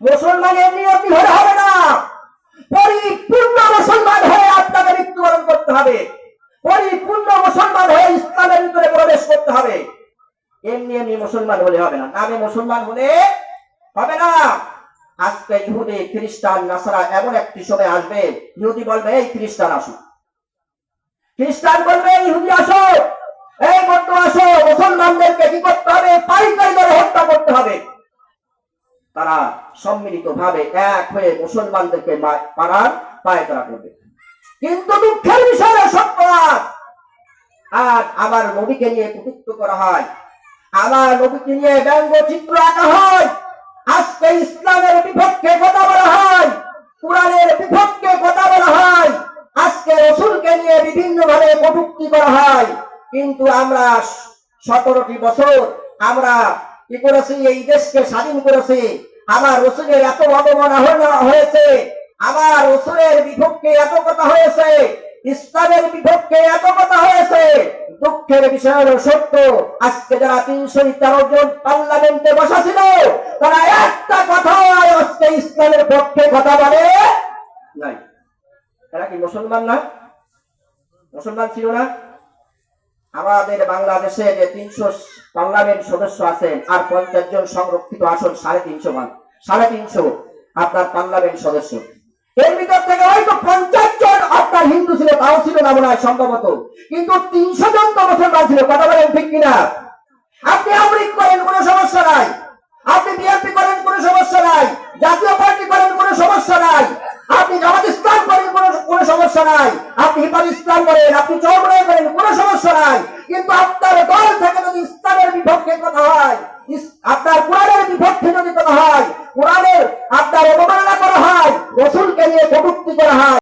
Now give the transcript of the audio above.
মুসলমানের নিয়তি হলে হবে না, পরিপূর্ণ মুসলমান হয়ে আপনাকে মৃত্যুবরণ করতে হবে, পরিপূর্ণ মুসলমান হয়ে ইসলামের ভিতরে প্রবেশ করতে হবে। এমনি এমনি মুসলমান হলে হবে না, নামে মুসলমান হলে হবে না। আজকে ইহুদি খ্রিস্টান নাসারা এমন একটি সময় আসবে, ইহুদি বলবে এই খ্রিস্টান আসো, খ্রিস্টান বলবে ইহুদি আসো, এই বৌদ্ধ আসো, মুসলমানদেরকে কি করতে হবে? পাইকারি দরে হত্যা করতে হবে। তারা সম্মিলিত ভাবে এক হয়ে মুসলমানদেরকে পাড়ার পায়তারা করবে। কিন্তু দুঃখের বিষয় সত্যবাদ, আর আমার নবীকে নিয়ে কটূক্তি করা হয়, আমার নবীকে নিয়ে ব্যঙ্গচিত্র আঁকা হয়, আজকে ইসলামের বিপক্ষে কথা বলা হয়, কোরআনের বিপক্ষে কথা বলা হয়, আজকে রাসূলকে নিয়ে বিভিন্ন ভাবে কটূক্তি করা হয়। কিন্তু আমরা 17টি বছর আমরা কি করেছি? এই দেশকে স্বাধীন করেছি। আমার রাসূলের এত অবমাননা হয়েছে, আমার রাসূলের বিপক্ষে এত কথা হয়েছে, ইসলামের বিপক্ষে এত কথা হয়েছে। দুঃখের বিষয় হলো সত্য, আজকে যারা 313 জন পার্লামেন্টে বসা ছিল, তারা একটা কথা আজকে ইসলামের পক্ষে কথা বলে নাই। এরা কি মুসলমান না? মুসলমান ছিল না? আমাদের বাংলাদেশে যে 300 পার্লামেন্ট সদস্য আছেন, আর 50 জন সংরক্ষিত আসন, 350 আপনার পার্লামেন্ট সদস্য, এর ভিতর থেকে হয়তো 50 জন আপনার হিন্দু ছিল, তাও ছিল না মনে হয় সম্ভবত, কিন্তু 300 জন তো মুসলমান ছিল। কথা বলেন ঠিক কিনা? আপনি আমলিগ করেন কোনো সমস্যা নাই, আপনি বিএনপি করেন কোনো সমস্যা নাই, জাতীয় পার্টি করেন কোনো সমস্যা নাই, আপনি জামাত ইসলাম করেন কোনো সমস্যা নাই, আপনি হিফাজ ইসলাম করেন, আপনি চরমনাই করেন কোনো সমস্যা নাই। কিন্তু আপনার দল থেকে যদি ইসলামের বিপক্ষে কথা হয়, আপনার কোরআনের বিপক্ষে যদি কথা হয়, কোরআনের আপনার অবমাননা করা হয়, রাসূলকে নিয়ে কটূক্তি করা হয়,